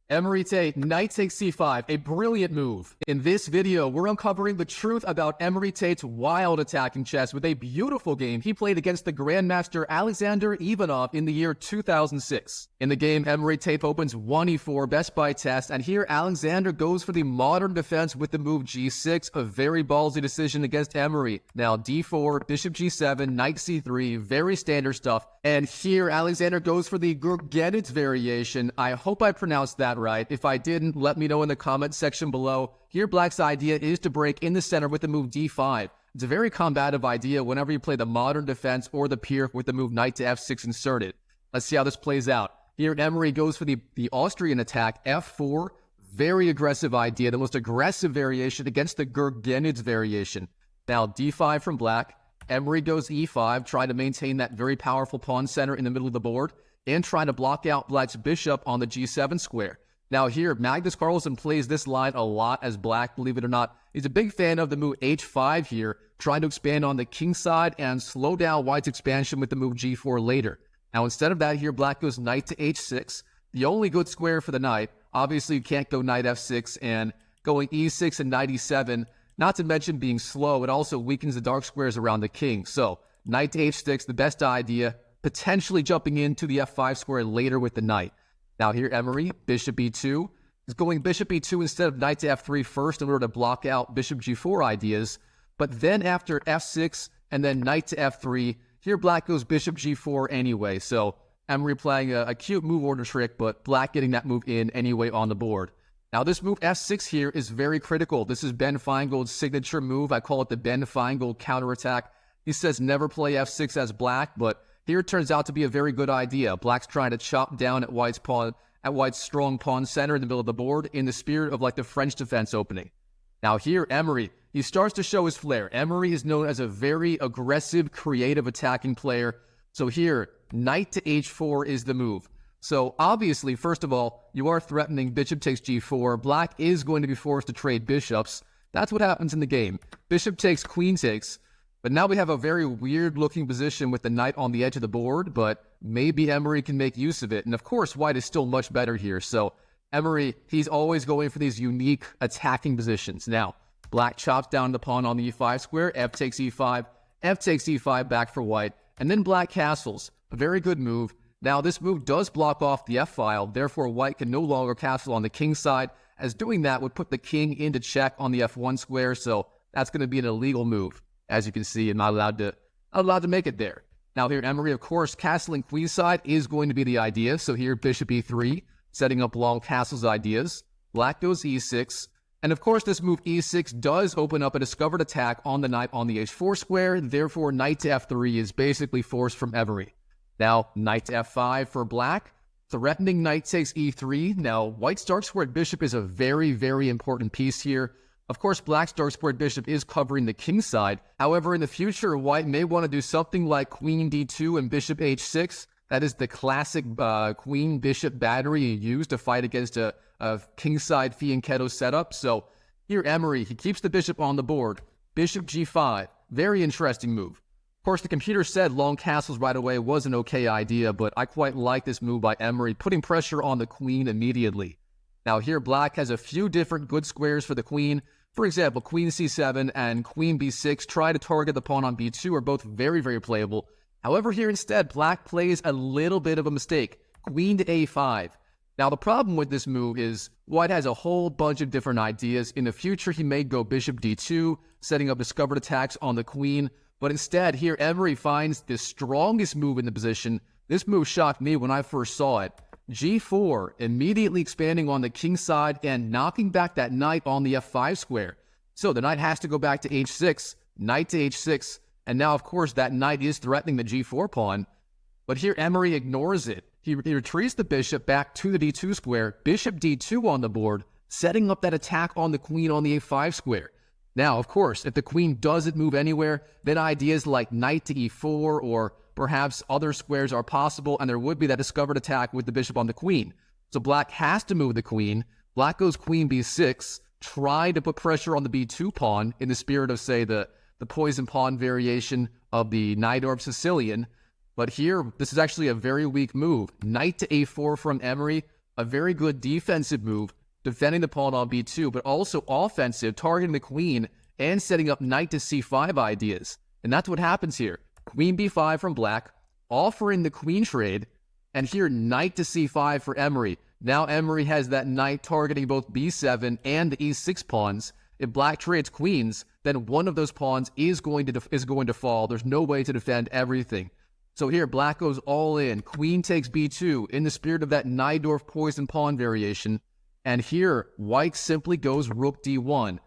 Emory Tate, knight takes c5, a brilliant move. In this video, we're uncovering the truth about Emory Tate's wild attacking chess with a beautiful game he played against the Grandmaster Alexander Ivanov in the year 2006. In the game, Emory Tate opens 1e4 best by test, and here Alexander goes for the modern defense with the move g6, a very ballsy decision against Emory. Now d4, bishop g7, knight c3, very standard stuff. And here Alexander goes for the Gurgenitz variation. I hope I pronounced that right. If I didn't, let me know in the comments section below. Here Black's idea is to break in the center with the move d5. It's a very combative idea whenever you play the modern defense or the pier with the move knight to f6 inserted. Let's see how this plays out. Here Emory goes for the Austrian attack, f4. Very aggressive idea, the most aggressive variation against the Gurgenitz variation. Now d5 from Black. Emory goes e5, trying to maintain that very powerful pawn center in the middle of the board, and trying to block out Black's bishop on the g7 square. Now here, Magnus Carlsen plays this line a lot as Black, believe it or not. He's a big fan of the move h5 here, trying to expand on the king side and slow down White's expansion with the move g4 later. Now instead of that here, Black goes knight to h6, the only good square for the knight. Obviously you can't go knight f6, and going e6 and knight e7, not to mention being slow, it also weakens the dark squares around the king. So knight to h6, the best idea, potentially jumping into the f5 square later with the knight. Now here Emory, bishop e2, is going bishop e2 instead of knight to f3 first in order to block out bishop g4 ideas. But then after f6 and then knight to f3, here Black goes bishop g4 anyway. So Emory playing a cute move order trick, but Black getting that move in anyway on the board. Now this move f6 here is very critical. This is Ben Feingold's signature move. I call it the Ben Feingold counterattack. He says never play f6 as Black, but here it turns out to be a very good idea. Black's trying to chop down at White's strong pawn center in the middle of the board in the spirit of like the French defense opening. Now here Emory, he starts to show his flair. Emory is known as a very aggressive, creative attacking player. So here, knight to h4 is the move. So obviously, first of all, you are threatening bishop takes g4. Black is going to be forced to trade bishops. That's what happens in the game. Bishop takes, queen takes. But now we have a very weird looking position with the knight on the edge of the board, but maybe Emory can make use of it. And of course, White is still much better here. So Emory, he's always going for these unique attacking positions. Now, Black chops down the pawn on the e5 square, f takes e5, f takes e5 back for White, and then Black castles. A very good move. Now, this move does block off the f-file, therefore White can no longer castle on the king side, as doing that would put the king into check on the f1 square, so that's going to be an illegal move. As you can see, I'm not allowed to make it there. Now here, Emory, of course, castling queenside is going to be the idea. So here, bishop e3, setting up long castles ideas. Black goes e6. And of course, this move e6 does open up a discovered attack on the knight on the h4 square. Therefore, knight to f3 is basically forced from Emory. Now, knight to f5 for Black. Threatening knight takes e3. Now, White's dark squared bishop is a very, very important piece here. Of course, Black's dark squared bishop is covering the king side. However, in the future, White may want to do something like queen d2 and bishop h6. That is the classic queen-bishop battery you use to fight against a king-side fianchetto setup. So here, Emory, he keeps the bishop on the board. Bishop g5, very interesting move. Of course, the computer said long castles right away was an okay idea, but I quite like this move by Emory, putting pressure on the queen immediately. Now here, Black has a few different good squares for the queen. For example, queen c7 and queen b6 try to target the pawn on b2 are both very, very playable. However, here instead, Black plays a little bit of a mistake. Queen to a5. Now, the problem with this move is White has a whole bunch of different ideas. In the future, he may go bishop d2, setting up discovered attacks on the queen. But instead, here, Emory finds the strongest move in the position. This move shocked me when I first saw it. g4, immediately expanding on the king side and knocking back that knight on the f5 square. So the knight has to go back to h6, knight to h6, and now, of course, that knight is threatening the g4 pawn. But here, Emory ignores it. He retreats the bishop back to the d2 square, bishop d2 on the board, setting up that attack on the queen on the a5 square. Now, of course, if the queen doesn't move anywhere, then ideas like knight to e4 or perhaps other squares are possible, and there would be that discovered attack with the bishop on the queen. So Black has to move the queen. Black goes queen b6, trying to put pressure on the b2 pawn in the spirit of, say, the poison pawn variation of the Najdorf Sicilian. But here, this is actually a very weak move. Knight to a4 from Emory. a very good defensive move, defending the pawn on b2, but also offensive, targeting the queen and setting up knight to c5 ideas. And that's what happens here. Queen b5 from black, offering the queen trade, and here knight to c5 for Emory. Now Emory has that knight targeting both b7 and the e6 pawns. If black trades queens, then one of those pawns is going to fall. There's no way to defend everything. So here, black goes all in. Queen takes b2 in the spirit of that Najdorf poison pawn variation. And here, white simply goes rook d1.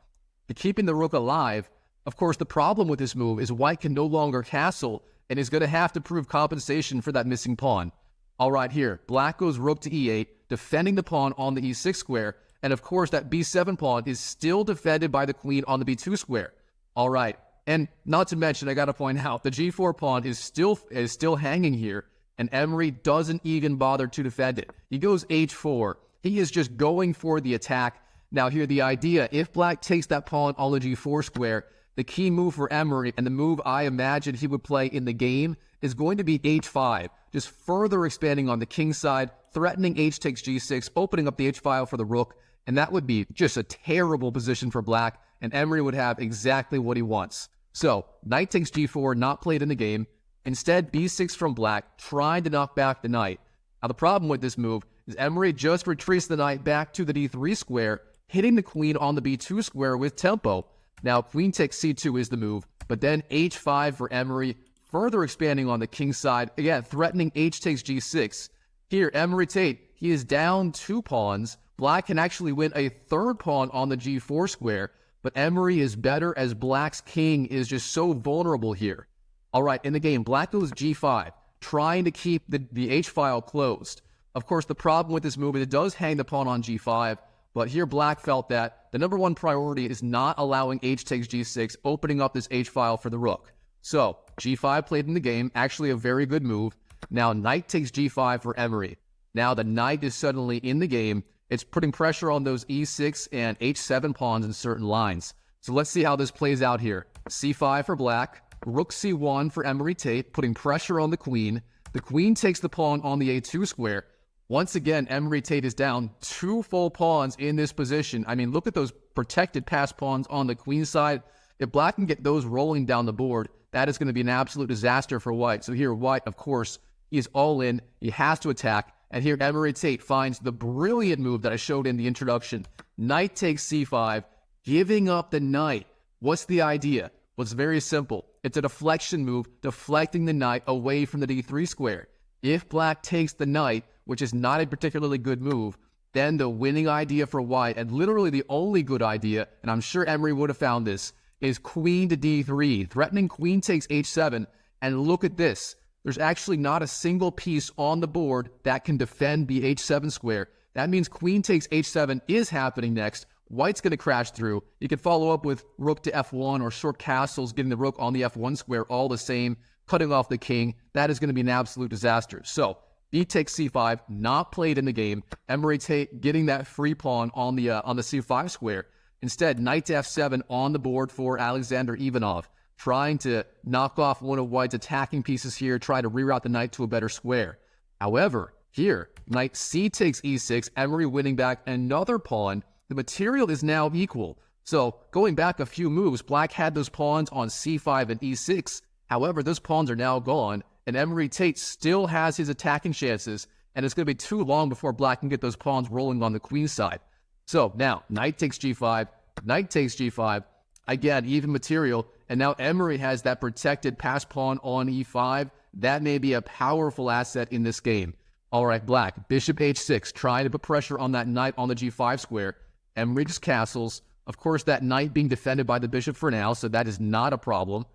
Keeping the rook alive. Of course, the problem with this move is white can no longer castle and is going to have to prove compensation for that missing pawn. All right, here, black goes rook to e8, defending the pawn on the e6 square. And of course, that b7 pawn is still defended by the queen on the b2 square. All right, and not to mention, I got to point out, the g4 pawn is still hanging here, and Emory doesn't even bother to defend it. He goes h4. He is just going for the attack. Now here, the idea, if black takes that pawn on the g4 square, the key move for Emory, and the move I imagine he would play in the game, is going to be h5, just further expanding on the king side, threatening h takes g6, opening up the h-file for the rook, and that would be just a terrible position for black, and Emory would have exactly what he wants. So, knight takes g4, not played in the game. Instead, b6 from black, trying to knock back the knight. Now, the problem with this move is Emory just retreats the knight back to the d3 square, hitting the queen on the b2 square with tempo. Now, queen takes c2 is the move, but then h5 for Emory, further expanding on the king side, again, threatening h takes g6. Here, Emory Tate, he is down 2 pawns. Black can actually win a 3rd pawn on the g4 square, but Emory is better as black's king is just so vulnerable here. All right, in the game, black goes g5, trying to keep the h-file closed. Of course, the problem with this move is it does hang the pawn on g5, but here black felt that the number one priority is not allowing h takes g6, opening up this h-file for the rook. So, g5 played in the game, actually a very good move. Now, knight takes g5 for Emory. Now, the knight is suddenly in the game. It's putting pressure on those e6 and h7 pawns in certain lines. So let's see how this plays out here. c5 for black, rook c1 for Emory Tate, putting pressure on the queen. The queen takes the pawn on the a2 square. Once again, Emory Tate is down 2 full pawns in this position. I mean, look at those protected pass pawns on the queen side. If black can get those rolling down the board, that is going to be an absolute disaster for white. So here, white, of course, he is all in. He has to attack. And here, Emory Tate finds the brilliant move that I showed in the introduction. Knight takes c5, giving up the knight. What's the idea? Well, it's very simple. It's a deflection move, deflecting the knight away from the d3 square. If black takes the knight, which is not a particularly good move, then the winning idea for white, and literally the only good idea, and I'm sure Emory would have found this, is queen to d3, threatening queen takes h7. And look at this. There's actually not a single piece on the board that can defend the h7 square. That means queen takes h7 is happening next. White's going to crash through. You can follow up with rook to f1 or short castles, getting the rook on the f1 square all the same, cutting off the king. That is going to be an absolute disaster. So, b takes c5, not played in the game. Emory Tate getting that free pawn on the c5 square. Instead, knight to f7 on the board for Alexander Ivanov, trying to knock off one of white's attacking pieces here, try to reroute the knight to a better square. However, here, knight c takes e6, Emory winning back another pawn. The material is now equal. So, going back a few moves, black had those pawns on c5 and e6. However, those pawns are now gone, and Emory Tate still has his attacking chances, and it's going to be too long before black can get those pawns rolling on the queen side. So, now, knight takes g5, knight takes g5, again, even material, and now Emory has that protected pass pawn on e5. That may be a powerful asset in this game. All right, black, bishop h6, trying to put pressure on that knight on the g5 square. Emory just castles. Of course, that knight being defended by the bishop for now, so that is not a problem.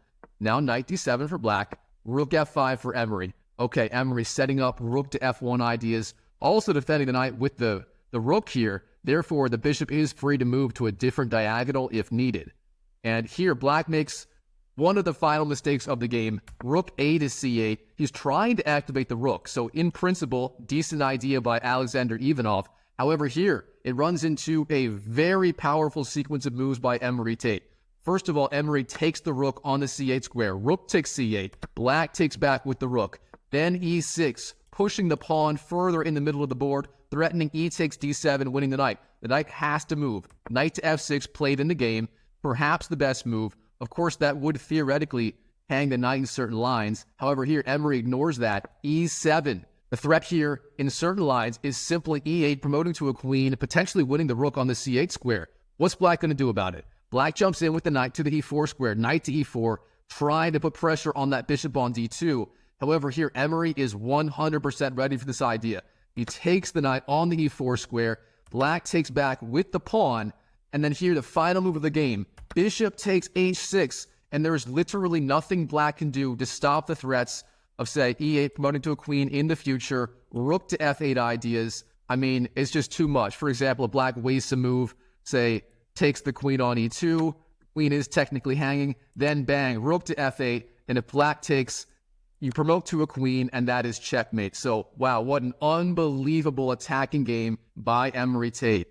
Now knight d7 for black, rook f5 for Emory. Okay, Emory setting up rook to f1 ideas, also defending the knight with the rook here. Therefore, the bishop is free to move to a different diagonal if needed. And here, black makes one of the final mistakes of the game. Rook a to c8. He's trying to activate the rook. So, in principle, decent idea by Alexander Ivanov. However, here, it runs into a very powerful sequence of moves by Emory Tate. First of all, Emory takes the rook on the c8 square. Rook takes c8. Black takes back with the rook. Then e6, pushing the pawn further in the middle of the board, threatening e takes d7, winning the knight. The knight has to move. Knight to f6 played in the game, perhaps the best move. Of course, that would theoretically hang the knight in certain lines. However, here, Emory ignores that. e7. The threat here in certain lines is simply e8, promoting to a queen, potentially winning the rook on the c8 square. What's black going to do about it? Black jumps in with the knight to the e4 square, knight to e4, trying to put pressure on that bishop on d2. However, here, Emory is 100% ready for this idea. He takes the knight on the e4 square. Black takes back with the pawn. And then here, the final move of the game. Bishop takes h6. And there is literally nothing black can do to stop the threats of, say, e8 promoting to a queen in the future, rook to f8 ideas. I mean, it's just too much. For example, if black wastes a move, say, takes the queen on e2, queen is technically hanging, then bang, rook to f8, and if black takes, you promote to a queen, and that is checkmate. So, wow, what an unbelievable attacking game by Emory Tate.